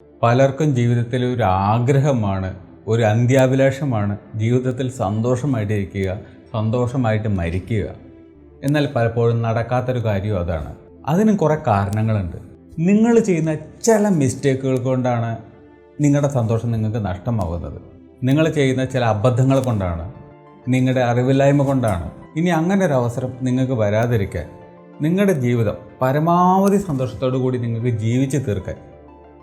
പലർക്കും ജീവിതത്തിൽ ഒരു ആഗ്രഹമാണ്, ഒരു അന്ത്യാഭിലാഷമാണ് ജീവിതത്തിൽ സന്തോഷമായിട്ടിരിക്കുക, സന്തോഷമായിട്ട് മരിക്കുക. എന്നാൽ പലപ്പോഴും നടക്കാത്തൊരു കാര്യം അതാണ്. അതിന് കുറേ കാരണങ്ങളുണ്ട്. നിങ്ങൾ ചെയ്യുന്ന ചില മിസ്റ്റേക്കുകൾ കൊണ്ടാണ് നിങ്ങളുടെ സന്തോഷം നിങ്ങൾക്ക് നഷ്ടമാകുന്നത്. നിങ്ങൾ ചെയ്യുന്ന ചില അബദ്ധങ്ങൾ കൊണ്ടാണ്, നിങ്ങളുടെ അറിവില്ലായ്മ കൊണ്ടാണ്. ഇനി അങ്ങനെ ഒരു അവസരം നിങ്ങൾക്ക് വരാതിരിക്കാൻ, നിങ്ങളുടെ ജീവിതം പരമാവധി സന്തോഷത്തോടു കൂടി നിങ്ങൾക്ക് ജീവിച്ച് തീർക്കാൻ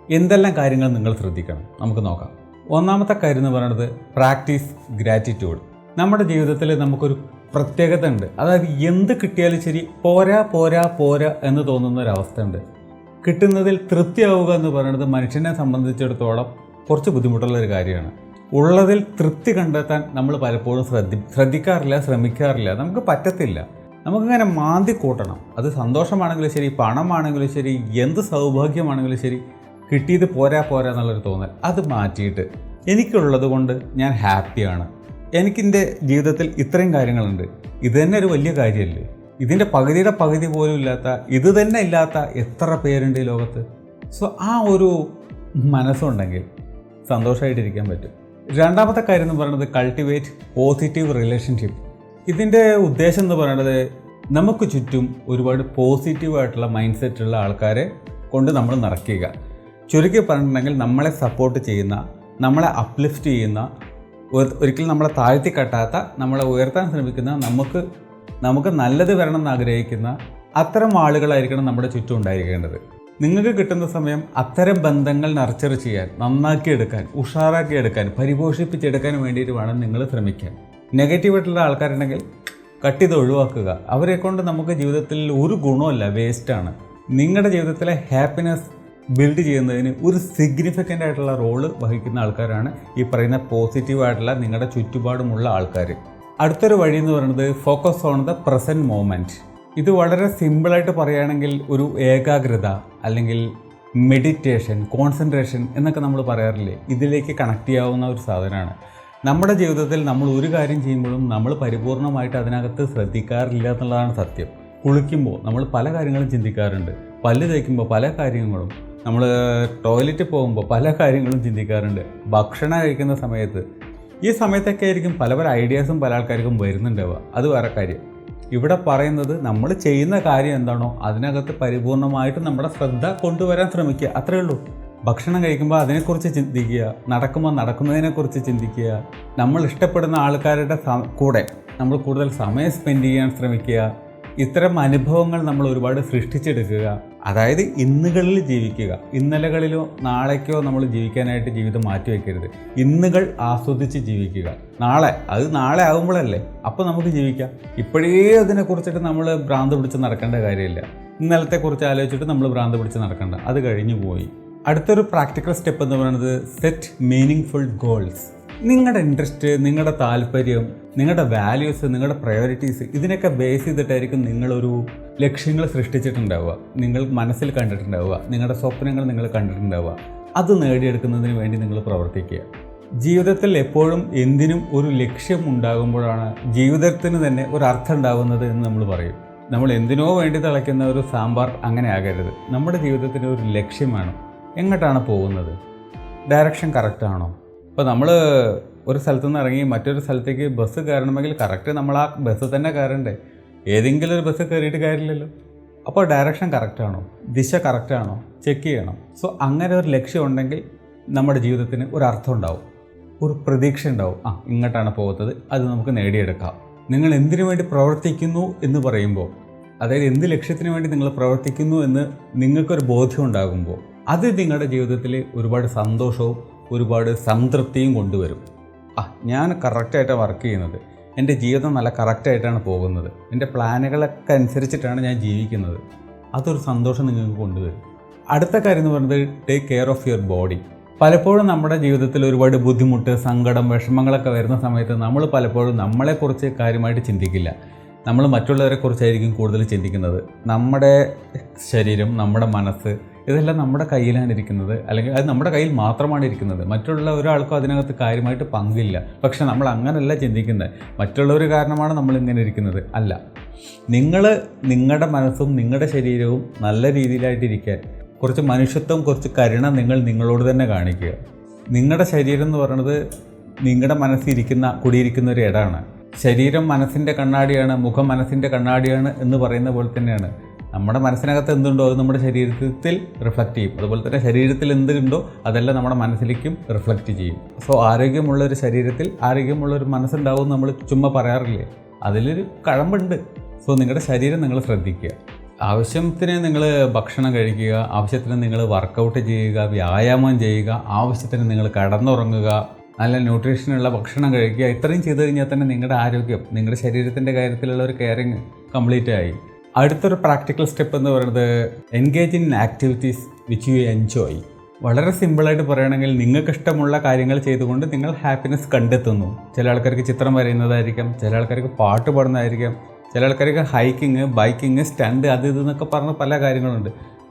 എന്തെല്ലാം കാര്യങ്ങൾ നിങ്ങൾ ശ്രദ്ധിക്കണം, നമുക്ക് നോക്കാം. ഒന്നാമത്തെ കാര്യം എന്ന് പറയുന്നത് പ്രാക്ടീസ് ഗ്രാറ്റിറ്റ്യൂഡ്. നമ്മുടെ ജീവിതത്തിൽ നമുക്കൊരു പ്രത്യേകത ഉണ്ട്. അതായത് എന്ത് കിട്ടിയാലും ശരി പോരാ പോരാ പോരാ എന്ന് തോന്നുന്ന ഒരവസ്ഥ ഉണ്ട്. കിട്ടുന്നതിൽ തൃപ്തിയാവുക എന്ന് പറയുന്നത് മനുഷ്യനെ സംബന്ധിച്ചിടത്തോളം കുറച്ച് ബുദ്ധിമുട്ടുള്ള ഒരു കാര്യമാണ്. ഉള്ളതിൽ തൃപ്തി കണ്ടെത്താൻ നമ്മൾ പലപ്പോഴും ശ്രദ്ധിക്കാറില്ല, ശ്രമിക്കാറില്ല. നമുക്ക് പറ്റത്തില്ല. നമുക്കിങ്ങനെ മാന്തി കൂട്ടണം. അത് സന്തോഷമാണെങ്കിലും ശരി, പണമാണെങ്കിലും ശരി, എന്ത് സൗഭാഗ്യമാണെങ്കിലും ശരി, കിട്ടിയത് പോരാ പോരാ എന്നുള്ളൊരു തോന്നൽ അത് മാറ്റിയിട്ട് എനിക്കുള്ളത് കൊണ്ട് ഞാൻ ഹാപ്പിയാണ്, എനിക്കെൻ്റെ ജീവിതത്തിൽ ഇത്രയും കാര്യങ്ങളുണ്ട്, ഇത് തന്നെ ഒരു വലിയ കാര്യമല്ലേ, ഇതിൻ്റെ പകുതിയുടെ പകുതി പോലും ഇല്ലാത്ത, ഇത് തന്നെ ഇല്ലാത്ത എത്ര പേരുണ്ട് ഈ ലോകത്ത്. സോ ആ ഒരു മനസ്സുണ്ടെങ്കിൽ സന്തോഷമായിട്ടിരിക്കാൻ പറ്റും. രണ്ടാമത്തെ കാര്യം എന്ന് പറയുന്നത് കൾട്ടിവേറ്റ് പോസിറ്റീവ് റിലേഷൻഷിപ്പ്. ഇതിൻ്റെ ഉദ്ദേശം എന്ന് പറയുന്നത് നമുക്ക് ചുറ്റും ഒരുപാട് പോസിറ്റീവായിട്ടുള്ള മൈൻഡ് സെറ്റുള്ള ആൾക്കാരെ കൊണ്ട് നമ്മൾ നിറയ്ക്കുക. ചുരുക്കി പറഞ്ഞിട്ടുണ്ടെങ്കിൽ നമ്മളെ സപ്പോർട്ട് ചെയ്യുന്ന, നമ്മളെ അപ്ലിഫ്റ്റ് ചെയ്യുന്ന, ഒരിക്കലും നമ്മളെ താഴ്ത്തി കെട്ടാത്ത, നമ്മളെ ഉയർത്താൻ ശ്രമിക്കുന്ന, നമുക്ക് നല്ലത് വരണം എന്ന് ആഗ്രഹിക്കുന്ന അത്തരം ആളുകളായിരിക്കണം നമ്മുടെ ചുറ്റും ഉണ്ടായിരിക്കേണ്ടത്. നിങ്ങൾക്ക് കിട്ടുന്ന സമയം അത്തരം ബന്ധങ്ങൾ നർച്ചർ ചെയ്യാൻ, നന്നാക്കിയെടുക്കാൻ, ഉഷാറാക്കിയെടുക്കാൻ, പരിപോഷിപ്പിച്ചെടുക്കാൻ വേണ്ടിയിട്ട് വേണം നിങ്ങൾ ശ്രമിക്കാൻ. നെഗറ്റീവായിട്ടുള്ള ആൾക്കാരുണ്ടെങ്കിൽ കട്ട് ചെയ്ത് ഒഴിവാക്കുക. അവരെ കൊണ്ട് നമുക്ക് ജീവിതത്തിൽ ഒരു ഗുണമല്ല, വേസ്റ്റാണ്. നിങ്ങളുടെ ജീവിതത്തിലെ ഹാപ്പിനെസ് ബിൽഡ് ചെയ്യുന്നതിന് ഒരു സിഗ്നിഫിക്കൻ്റ് ആയിട്ടുള്ള റോള് വഹിക്കുന്ന ആൾക്കാരാണ് ഈ പറയുന്ന പോസിറ്റീവായിട്ടുള്ള നിങ്ങളുടെ ചുറ്റുപാടുമുള്ള ആൾക്കാർ. അടുത്തൊരു വഴി എന്ന് പറയുന്നത് focus on the present moment. ഇത് വളരെ സിമ്പിളായിട്ട് പറയുകയാണെങ്കിൽ ഒരു ഏകാഗ്രത അല്ലെങ്കിൽ മെഡിറ്റേഷൻ, കോൺസെൻട്രേഷൻ എന്നൊക്കെ നമ്മൾ പറയാറില്ലേ, ഇതിലേക്ക് കണക്ട് ചെയ്യാവുന്ന ഒരു സാധനമാണ്. നമ്മുടെ ജീവിതത്തിൽ നമ്മൾ ഒരു കാര്യം ചെയ്യുമ്പോഴും നമ്മൾ പരിപൂർണമായിട്ട് അതിനകത്ത് ശ്രദ്ധിക്കാറില്ല എന്നുള്ളതാണ് സത്യം. കുളിക്കുമ്പോൾ നമ്മൾ പല കാര്യങ്ങളും ചിന്തിക്കാറുണ്ട്, പല്ല് തേക്കുമ്പോൾ പല കാര്യങ്ങളും, നമ്മൾ ടോയ്ലറ്റിൽ പോകുമ്പോൾ പല കാര്യങ്ങളും ചിന്തിക്കാറുണ്ട്, ഭക്ഷണം കഴിക്കുന്ന സമയത്ത്. ഈ സമയത്തൊക്കെ ആയിരിക്കും പല പല ഐഡിയാസും പല ആൾക്കാർക്കും വരുന്നുണ്ടാവുക. അത് വേറെ കാര്യം. ഇവിടെ പറയുന്നത് നമ്മൾ ചെയ്യുന്ന കാര്യം എന്താണോ അതിനകത്ത് പരിപൂർണമായിട്ട് നമ്മുടെ ശ്രദ്ധ കൊണ്ടുവരാൻ ശ്രമിക്കുക, അത്രയേ ഉള്ളൂ. ഭക്ഷണം കഴിക്കുമ്പോൾ അതിനെക്കുറിച്ച് ചിന്തിക്കുക, നടക്കുമ്പോൾ നടക്കുന്നതിനെക്കുറിച്ച് ചിന്തിക്കുക, നമ്മൾ ഇഷ്ടപ്പെടുന്ന ആൾക്കാരുടെ കൂടെ നമ്മൾ കൂടുതൽ സമയം സ്പെൻഡ് ചെയ്യാൻ ശ്രമിക്കുക. ഇത്തരം അനുഭവങ്ങൾ നമ്മൾ ഒരുപാട് സൃഷ്ടിച്ചെടുക്കുക. അതായത് ഇന്നുകളിൽ ജീവിക്കുക. ഇന്നലകളിലോ നാളേക്കോ നമ്മൾ ജീവിക്കാനായിട്ട് ജീവിതം മാറ്റിവെക്കരുത്. ഇന്നുകൾ ആസ്വദിച്ച് ജീവിക്കുക. നാളെ ആകുമ്പോഴല്ലേ അപ്പോൾ നമുക്ക് ജീവിക്കാം. ഇപ്പോഴേ അതിനെക്കുറിച്ചിട്ട് നമ്മൾ ഭ്രാന്ത് പിടിച്ച് നടക്കേണ്ട കാര്യമില്ല. ഇന്നലത്തെക്കുറിച്ച് ആലോചിച്ചിട്ട് നമ്മൾ ഭ്രാന്ത് പിടിച്ച് നടക്കേണ്ട, അത് കഴിഞ്ഞു പോയി. അടുത്തൊരു പ്രാക്ടിക്കൽ സ്റ്റെപ്പ് എന്ന് പറയുന്നത് സെറ്റ് മീനിങ് ഫുൾ ഗോൾസ്. നിങ്ങളുടെ ഇൻട്രസ്റ്റ്, നിങ്ങളുടെ താല്പര്യം, നിങ്ങളുടെ വാല്യൂസ്, നിങ്ങളുടെ പ്രയോറിറ്റീസ്, ഇതിനൊക്കെ ബേസ് ചെയ്തിട്ടായിരിക്കും നിങ്ങളൊരു ലക്ഷ്യങ്ങൾ സൃഷ്ടിച്ചിട്ടുണ്ടാവുക, നിങ്ങൾ മനസ്സിൽ കണ്ടിട്ടുണ്ടാവുക, നിങ്ങളുടെ സ്വപ്നങ്ങൾ നിങ്ങൾ കണ്ടിട്ടുണ്ടാവുക. അത് നേടിയെടുക്കുന്നതിന് വേണ്ടി നിങ്ങൾ പ്രവർത്തിക്കുക. ജീവിതത്തിൽ എപ്പോഴും എന്തിനും ഒരു ലക്ഷ്യം ഉണ്ടാകുമ്പോഴാണ് ജീവിതത്തിന് തന്നെ ഒരു അർത്ഥം ഉണ്ടാകുന്നത് എന്ന് നമ്മൾ പറയും. നമ്മൾ എന്തിനോ വേണ്ടി തിളയ്ക്കുന്ന ഒരു സാമ്പാർ അങ്ങനെ ആകരുത്. നമ്മുടെ ജീവിതത്തിന് ഒരു ലക്ഷ്യം വേണം. എങ്ങോട്ടാണ് പോകുന്നത്? ഡയറക്ഷൻ കറക്റ്റാണോ? ഇപ്പോൾ നമ്മൾ ഒരു സ്ഥലത്തു നിന്ന് ഇറങ്ങി മറ്റൊരു സ്ഥലത്തേക്ക് ബസ് കയറണമെങ്കിൽ കറക്റ്റ് നമ്മൾ ആ ബസ് തന്നെ കയറണ്ടേ. ഏതെങ്കിലും ഒരു ബസ് കയറിയിട്ട് കാര്യമില്ലല്ലോ. അപ്പോൾ ഡയറക്ഷൻ കറക്റ്റാണോ, ദിശ കറക്റ്റാണോ ചെക്ക് ചെയ്യണം. സോ അങ്ങനെ ഒരു ലക്ഷ്യം ഉണ്ടെങ്കിൽ നമ്മുടെ ജീവിതത്തിന് ഒരു അർത്ഥം ഉണ്ടാവും, ഒരു പ്രതീക്ഷ ഉണ്ടാവും. ഇങ്ങോട്ടാണ് പോകുന്നത്, അത് നമുക്ക് നേടിയെടുക്കാം. നിങ്ങൾ എന്തിനു വേണ്ടി പ്രവർത്തിക്കുന്നു എന്ന് പറയുമ്പോൾ, അതായത് എന്ത് ലക്ഷ്യത്തിന് വേണ്ടി നിങ്ങൾ പ്രവർത്തിക്കുന്നു എന്ന് നിങ്ങൾക്കൊരു ബോധ്യം ഉണ്ടാകുമ്പോൾ, അത് നിങ്ങളുടെ ജീവിതത്തിൽ ഒരുപാട് സന്തോഷവും ഒരുപാട് സംതൃപ്തിയും കൊണ്ടുവരും. ഞാൻ കറക്റ്റായിട്ടാണ് വർക്ക് ചെയ്യുന്നത്, എൻ്റെ ജീവിതം നല്ല കറക്റ്റായിട്ടാണ് പോകുന്നത്, എൻ്റെ പ്ലാനുകളൊക്കെ അനുസരിച്ചിട്ടാണ് ഞാൻ ജീവിക്കുന്നത്. അതൊരു സന്തോഷം നിങ്ങൾക്ക് കൊണ്ടുവരും. അടുത്ത കാര്യം എന്ന് പറയുന്നത് take care of your body. പലപ്പോഴും നമ്മുടെ ജീവിതത്തിൽ ഒരുപാട് ബുദ്ധിമുട്ട്, സങ്കടം, വിഷമങ്ങളൊക്കെ വരുന്ന സമയത്ത് നമ്മൾ പലപ്പോഴും നമ്മളെക്കുറിച്ച് കാര്യമായിട്ട് ചിന്തിക്കില്ല. നമ്മൾ മറ്റുള്ളവരെക്കുറിച്ചായിരിക്കും കൂടുതൽ ചിന്തിക്കുന്നത്. നമ്മുടെ ശരീരം, നമ്മുടെ മനസ്സ്, ഇതെല്ലാം നമ്മുടെ കയ്യിലാണ് ഇരിക്കുന്നത്, അല്ലെങ്കിൽ അത് നമ്മുടെ കയ്യിൽ മാത്രമാണ് ഇരിക്കുന്നത്. മറ്റുള്ള ഒരാൾക്കും അതിനകത്ത് കാര്യമായിട്ട് പങ്കില്ല. പക്ഷെ നമ്മൾ അങ്ങനെയല്ല ചിന്തിക്കുന്നത്. മറ്റുള്ളവർ കാരണമാണ് നമ്മളിങ്ങനെ ഇരിക്കുന്നത്, അല്ല. നിങ്ങളുടെ മനസ്സും നിങ്ങളുടെ ശരീരവും നല്ല രീതിയിലായിട്ടിരിക്കാൻ കുറച്ച് മനുഷ്യത്വം, കുറച്ച് കരുണ നിങ്ങളോട് തന്നെ കാണിക്കുക. നിങ്ങളുടെ ശരീരം എന്ന് പറയുന്നത് നിങ്ങളുടെ മനസ്സിരിക്കുന്ന കുടിയിരിക്കുന്ന ഒരു ഇടമാണ്. ശരീരം മനസ്സിൻ്റെ കണ്ണാടിയാണ്, മുഖം മനസ്സിൻ്റെ കണ്ണാടിയാണ് എന്ന് പറയുന്ന പോലെ തന്നെയാണ്. നമ്മുടെ മനസ്സിനകത്ത് എന്തുണ്ടോ അത് നമ്മുടെ ശരീരത്തിൽ റിഫ്ലക്റ്റ് ചെയ്യും. അതുപോലെ തന്നെ ശരീരത്തിൽ എന്തുണ്ടോ അതെല്ലാം നമ്മുടെ മനസ്സിലേക്കും റിഫ്ലക്റ്റ് ചെയ്യും. സോ ആരോഗ്യമുള്ളൊരു ശരീരത്തിൽ ആരോഗ്യമുള്ളൊരു മനസ്സുണ്ടാവും നമ്മൾ ചുമ്മാ പറയാറില്ലേ, അതിലൊരു കഴമ്പുണ്ട്. സോ നിങ്ങളുടെ ശരീരം നിങ്ങൾ ശ്രദ്ധിക്കുക. ആവശ്യത്തിന് നിങ്ങൾ ഭക്ഷണം കഴിക്കുക, ആവശ്യത്തിന് നിങ്ങൾ വർക്കൗട്ട് ചെയ്യുക, വ്യായാമം ചെയ്യുക, ആവശ്യത്തിന് നിങ്ങൾ കിടന്നുറങ്ങുക, നല്ല ന്യൂട്രീഷനുള്ള ഭക്ഷണം കഴിക്കുക. ഇത്രയും ചെയ്തു കഴിഞ്ഞാൽ തന്നെ നിങ്ങളുടെ ആരോഗ്യം, നിങ്ങളുടെ ശരീരത്തിൻ്റെ കാര്യത്തിലുള്ള ഒരു കെയറിങ് കംപ്ലീറ്റ് ആയി. അടുത്തൊരു പ്രാക്ടിക്കൽ സ്റ്റെപ്പ് എന്ന് പറയുന്നത് engage in activities which you enjoy. വളരെ സിമ്പിളായിട്ട് പറയുകയാണെങ്കിൽ നിങ്ങൾക്ക് ഇഷ്ടമുള്ള കാര്യങ്ങൾ ചെയ്തുകൊണ്ട് നിങ്ങൾ ഹാപ്പിനെസ് കണ്ടെത്തുന്നു. ചില ആൾക്കാർക്ക് ചിത്രം വരയുന്നതായിരിക്കാം, ചില ആൾക്കാർക്ക് പാട്ട് പാടുന്നതായിരിക്കാം, ചില ആൾക്കാർക്ക് ഹൈക്കിങ്, ബൈക്കിങ്, സ്റ്റണ്ട്, അത് ഇതെന്നൊക്കെ പറഞ്ഞ പല കാര്യങ്ങളുണ്ട്.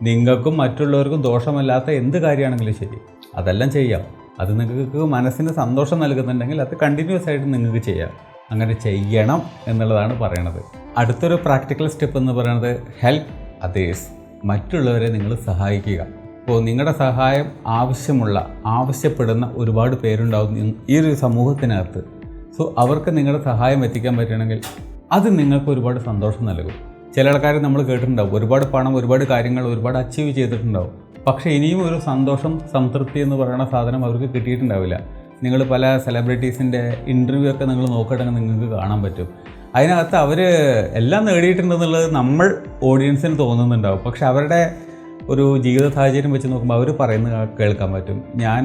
നിങ്ങൾക്കും മറ്റുള്ളവർക്കും ദോഷമല്ലാത്ത എന്ത് കാര്യമാണെങ്കിലും ശരി അതെല്ലാം ചെയ്യാം. അത് നിങ്ങൾക്ക് മനസ്സിന് സന്തോഷം നൽകുന്നുണ്ടെങ്കിൽ അത് കണ്ടിന്യൂസ് ആയിട്ട് നിങ്ങൾക്ക് ചെയ്യാം. അങ്ങനെ ചെയ്യണം എന്നുള്ളതാണ് പറയണത്. അടുത്തൊരു പ്രാക്ടിക്കൽ സ്റ്റെപ്പ് എന്ന് പറയുന്നത് ഹെൽപ്പ് അതേഴ്സ്. മറ്റുള്ളവരെ നിങ്ങൾ സഹായിക്കുക. അപ്പോൾ നിങ്ങളുടെ സഹായം ആവശ്യപ്പെടുന്ന ഒരുപാട് പേരുണ്ടാവും ഈ ഒരു സമൂഹത്തിനകത്ത്. സോ അവർക്ക് നിങ്ങളുടെ സഹായം എത്തിക്കാൻ പറ്റുകയാണെങ്കിൽ അത് നിങ്ങൾക്ക് ഒരുപാട് സന്തോഷം നൽകും. ചില ആൾക്കാർ നമ്മൾ കേട്ടിട്ടുണ്ടാവും, ഒരുപാട് പണം, ഒരുപാട് കാര്യങ്ങൾ, ഒരുപാട് അച്ചീവ് ചെയ്തിട്ടുണ്ടാവും. പക്ഷേ ഇനിയും ഒരു സന്തോഷം, സംതൃപ്തി എന്ന് പറയുന്ന സാധനം അവർക്ക് കിട്ടിയിട്ടുണ്ടാവില്ല. നിങ്ങൾ പല സെലിബ്രിറ്റീസിൻ്റെ ഇൻ്റർവ്യൂ ഒക്കെ നിങ്ങൾ നോക്കുകയാണെങ്കിൽ നിങ്ങൾക്ക് കാണാൻ പറ്റും. അതിനകത്ത് അവർ എല്ലാം നേടിയിട്ടുണ്ടെന്നുള്ളത് നമ്മൾ ഓഡിയൻസിന് തോന്നുന്നുണ്ടാവും. പക്ഷെ അവരുടെ ഒരു ജീവിത സാഹചര്യം വെച്ച് നോക്കുമ്പോൾ അവർ പറയുന്നത് കേൾക്കാൻ പറ്റും. ഞാൻ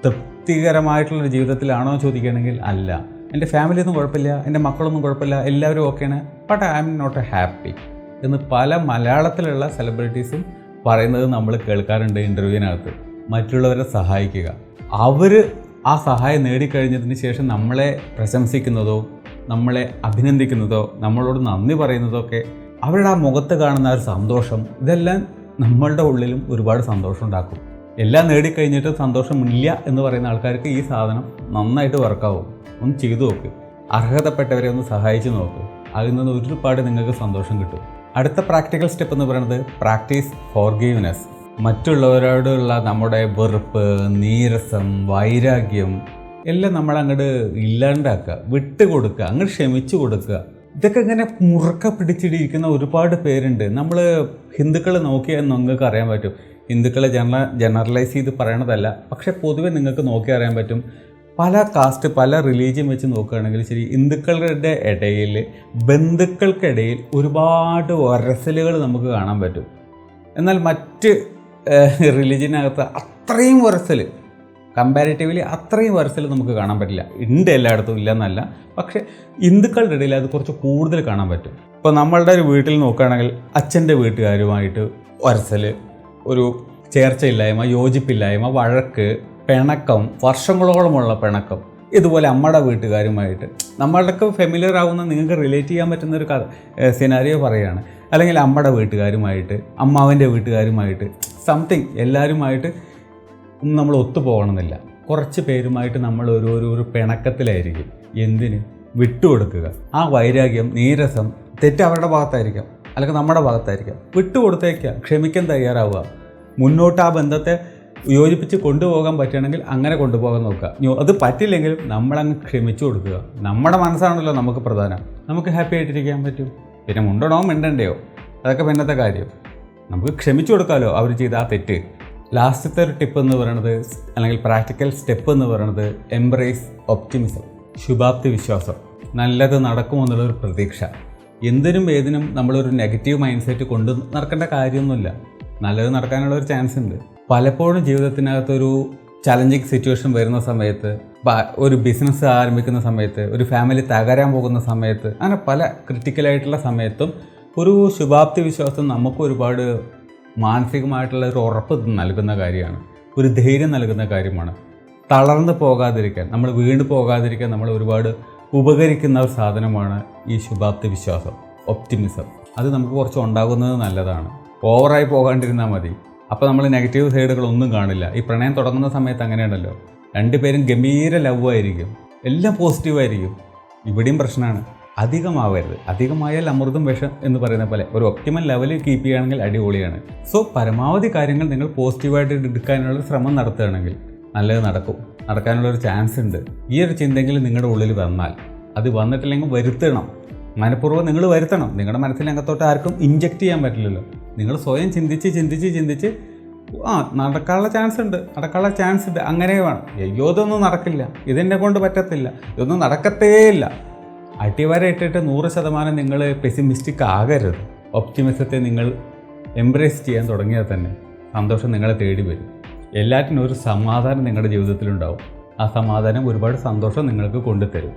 തൃപ്തികരമായിട്ടുള്ളൊരു ജീവിതത്തിലാണോ ചോദിക്കുകയാണെങ്കിൽ അല്ല. എൻ്റെ ഫാമിലിയൊന്നും കുഴപ്പമില്ല, എൻ്റെ മക്കളൊന്നും കുഴപ്പമില്ല, എല്ലാവരും ഓക്കെയാണ്, but I am not happy എന്ന് പല മലയാളത്തിലുള്ള സെലിബ്രിറ്റീസും പറയുന്നത് നമ്മൾ കേൾക്കാറുണ്ട് ഇൻ്റർവ്യൂവിനകത്ത്. മറ്റുള്ളവരെ സഹായിക്കുക. അവർ ആ സഹായം നേടിക്കഴിഞ്ഞതിന് ശേഷം നമ്മളെ പ്രശംസിക്കുന്നതോ നമ്മളെ അഭിനന്ദിക്കുന്നതോ നമ്മളോട് നന്ദി പറയുന്നതോ ഒക്കെ അവരുടെ ആ മുഖത്ത് കാണുന്ന ഒരു സന്തോഷം, ഇതെല്ലാം നമ്മളുടെ ഉള്ളിലും ഒരുപാട് സന്തോഷം ഉണ്ടാക്കും. എല്ലാം നേടിക്കഴിഞ്ഞിട്ട് സന്തോഷമില്ല എന്ന് പറയുന്ന ആൾക്കാർക്ക് ഈ സാധനം നന്നായിട്ട് വർക്കാവും. ഒന്ന് ചെയ്തു നോക്ക്. അർഹതപ്പെട്ടവരെ ഒന്ന് സഹായിച്ച് നോക്ക്. അതിൽ നിന്ന് ഒരുപാട് നിങ്ങൾക്ക് സന്തോഷം കിട്ടും. അടുത്ത പ്രാക്ടിക്കൽ സ്റ്റെപ്പ് എന്ന് പറയുന്നത് പ്രാക്ടീസ് ഫോർഗീവ്നെസ്. മറ്റുള്ളവരോടുള്ള നമ്മുടെ വെറുപ്പ്, നീരസം, വൈരാഗ്യം എല്ലാം നമ്മളങ്ങോട്ട് ഇല്ലാണ്ടാക്കുക, വിട്ടുകൊടുക്കുക, അങ്ങോട്ട് ക്ഷമിച്ചു കൊടുക്കുക. ഇതൊക്കെ ഇങ്ങനെ മുറുക്ക പിടിച്ചിട്ടിരിക്കുന്ന ഒരുപാട് പേരുണ്ട്. നമ്മൾ ഹിന്ദുക്കൾ നോക്കിയാൽ നിങ്ങൾക്ക് അറിയാൻ പറ്റും. ഹിന്ദുക്കളെ ജനറലൈസ് ചെയ്ത് പറയണതല്ല, പക്ഷേ പൊതുവെ നിങ്ങൾക്ക് നോക്കി അറിയാൻ പറ്റും. പല കാസ്റ്റ്, പല റിലീജിയൻ വെച്ച് നോക്കുകയാണെങ്കിൽ ശരി, ഹിന്ദുക്കളുടെ ഇടയിൽ, ബന്ധുക്കൾക്കിടയിൽ ഒരുപാട് ഉരസലുകൾ നമുക്ക് കാണാൻ പറ്റും. എന്നാൽ മറ്റ് റിലീജിയനകത്ത് അത്രയും ഉരസൽ, കമ്പാരിറ്റീവ്ലി അത്രയും വരസൽ നമുക്ക് കാണാൻ പറ്റില്ല. ഉണ്ട്, എല്ലായിടത്തും ഇല്ലെന്നല്ല, പക്ഷേ ഹിന്ദുക്കളുടെ ഇടയിൽ അത് കുറച്ച് കൂടുതൽ കാണാൻ പറ്റും. ഇപ്പോൾ നമ്മളുടെ ഒരു വീട്ടിൽ നോക്കുകയാണെങ്കിൽ അച്ഛൻ്റെ വീട്ടുകാരുമായിട്ട് വരസൽ, ഒരു ചേർച്ചയില്ലായ്മ, യോജിപ്പില്ലായ്മ, വഴക്ക്, പിണക്കം, വർഷങ്ങളോളമുള്ള പിണക്കം. ഇതുപോലെ അമ്മയുടെ വീട്ടുകാരുമായിട്ട് നമ്മളുടെയൊക്കെ ഫെമിലിയർ ആവുന്ന, നിങ്ങൾക്ക് റിലേറ്റ് ചെയ്യാൻ പറ്റുന്നൊരു സിനാരിയോ പറയുകയാണ്. അല്ലെങ്കിൽ അമ്മയുടെ വീട്ടുകാരുമായിട്ട്, അമ്മാവൻ്റെ വീട്ടുകാരുമായിട്ട്, സംതിങ് എല്ലാവരുമായിട്ട് നമ്മൾ ഒത്തുപോകണമെന്നില്ല. കുറച്ച് പേരുമായിട്ട് നമ്മൾ ഒരു പിണക്കത്തിലായിരിക്കും. എന്തിന്? വിട്ടുകൊടുക്കുക. ആ വൈരാഗ്യം, നീരസം, തെറ്റ് അവരുടെ ഭാഗത്തായിരിക്കാം, അല്ലെങ്കിൽ നമ്മുടെ ഭാഗത്തായിരിക്കാം. വിട്ടുകൊടുത്തേക്കുക, ക്ഷമിക്കാൻ തയ്യാറാവുക. മുന്നോട്ട് ആ ബന്ധത്തെ യോജിപ്പിച്ച് കൊണ്ടുപോകാൻ പറ്റുകയാണെങ്കിൽ അങ്ങനെ കൊണ്ടുപോകാൻ നോക്കുക. അത് പറ്റില്ലെങ്കിലും നമ്മളങ്ങ് ക്ഷമിച്ചു കൊടുക്കുക. നമ്മുടെ മനസ്സാണല്ലോ നമുക്ക് പ്രധാനം. നമുക്ക് ഹാപ്പി ആയിട്ടിരിക്കാൻ പറ്റും. പിന്നെ മുണ്ടണോ മിണ്ടണ്ടയോ അതൊക്കെ പിന്നത്തെ കാര്യം. നമുക്ക് ക്ഷമിച്ചു കൊടുക്കാമല്ലോ അവർ ചെയ്ത ആ തെറ്റ്. ലാസ്റ്റത്തെ ഒരു ടിപ്പ് എന്ന് പറയുന്നത്, അല്ലെങ്കിൽ പ്രാക്ടിക്കൽ സ്റ്റെപ്പ് എന്ന് പറയുന്നത് എംബ്രേസ് ഒപ്റ്റിമിസം. ശുഭാപ്തി വിശ്വാസം. നല്ലത് നടക്കുമെന്നുള്ളൊരു പ്രതീക്ഷ. എന്തിനും ഏതിനും നമ്മളൊരു നെഗറ്റീവ് മൈൻഡ് സെറ്റ് കൊണ്ട് നടക്കേണ്ട കാര്യമൊന്നുമില്ല. നല്ലത് നടക്കാനുള്ള ഒരു ചാൻസ് ഉണ്ട്. പലപ്പോഴും ജീവിതത്തിനകത്തൊരു ചലഞ്ചിങ് സിറ്റുവേഷൻ വരുന്ന സമയത്ത്, ഒരു ബിസിനസ് ആരംഭിക്കുന്ന സമയത്ത്, ഒരു ഫാമിലി തകരാൻ പോകുന്ന സമയത്ത്, അങ്ങനെ പല ക്രിട്ടിക്കലായിട്ടുള്ള സമയത്തും ഒരു ശുഭാപ്തി വിശ്വാസം നമുക്ക് ഒരുപാട് മാനസികമായിട്ടുള്ള ഒരു ഉറപ്പ് നൽകുന്ന കാര്യമാണ്, ഒരു ധൈര്യം നൽകുന്ന കാര്യമാണ്. തളർന്നു പോകാതിരിക്കാൻ, നമ്മൾ വീണ് പോകാതിരിക്കാൻ നമ്മൾ ഒരുപാട് ഉപകരിക്കുന്ന ഒരു സാധനമാണ് ഈ ശുഭാപ്തി വിശ്വാസം, ഒപ്റ്റിമിസം. അത് നമുക്ക് കുറച്ച് ഉണ്ടാകുന്നത് നല്ലതാണ്. ഓവറായി പോകാണ്ടിരുന്നാൽ മതി. അപ്പോൾ നമ്മൾ നെഗറ്റീവ് സൈഡുകളൊന്നും കാണില്ല. ഈ പ്രണയം തുടങ്ങുന്ന സമയത്ത് അങ്ങനെയുണ്ടല്ലോ, രണ്ടുപേരും ഗംഭീര ലവ് ആയിരിക്കും, എല്ലാം പോസിറ്റീവായിരിക്കും. ഇവിടെയും പ്രശ്നമാണ്. അധികമാവരുത്. അധികമായാൽ അമൃതും വിഷം എന്ന് പറയുന്ന പോലെ ഒരു ഒപ്റ്റിമൽ ലെവലിൽ കീപ്പ് ചെയ്യുകയാണെങ്കിൽ അടിപൊളിയാണ്. സോ പരമാവധി കാര്യങ്ങൾ നിങ്ങൾ പോസിറ്റീവായിട്ട് എടുക്കാനുള്ള ശ്രമം നടത്തുകയാണെങ്കിൽ നല്ലത് നടക്കാനുള്ളൊരു ചാൻസ് ഉണ്ട്. ഈ ഒരു ചിന്തയെങ്കിലും നിങ്ങളുടെ ഉള്ളിൽ വന്നാൽ, അത് വന്നിട്ടില്ലെങ്കിൽ വരുത്തണം, മനഃപൂർവ്വം നിങ്ങൾ വരുത്തണം. നിങ്ങളുടെ മനസ്സിലകത്തോട്ട് ആർക്കും ഇഞ്ചെക്റ്റ് ചെയ്യാൻ പറ്റില്ലല്ലോ. നിങ്ങൾ സ്വയം ചിന്തിച്ച് നടക്കാനുള്ള ചാൻസ് ഉണ്ട് അങ്ങനെ വേണം. അയ്യോ ഇതൊന്നും നടക്കില്ല, ഇതെന്നെ കൊണ്ട് പറ്റത്തില്ല, ഇതൊന്നും നടക്കത്തേയില്ല, അടിവര ഇട്ടിട്ട് 100% നിങ്ങൾ പെസിമിസ്റ്റിക് ആകരുത്. ഒപ്റ്റിമിസത്തെ നിങ്ങൾ എംബ്രേസ് ചെയ്യാൻ തുടങ്ങിയാൽ തന്നെ സന്തോഷം നിങ്ങളെ തേടി വരും. എല്ലാറ്റിനും ഒരു സമാധാനം നിങ്ങളുടെ ജീവിതത്തിലുണ്ടാവും. ആ സമാധാനം ഒരുപാട് സന്തോഷം നിങ്ങൾക്ക് കൊണ്ടുതരും.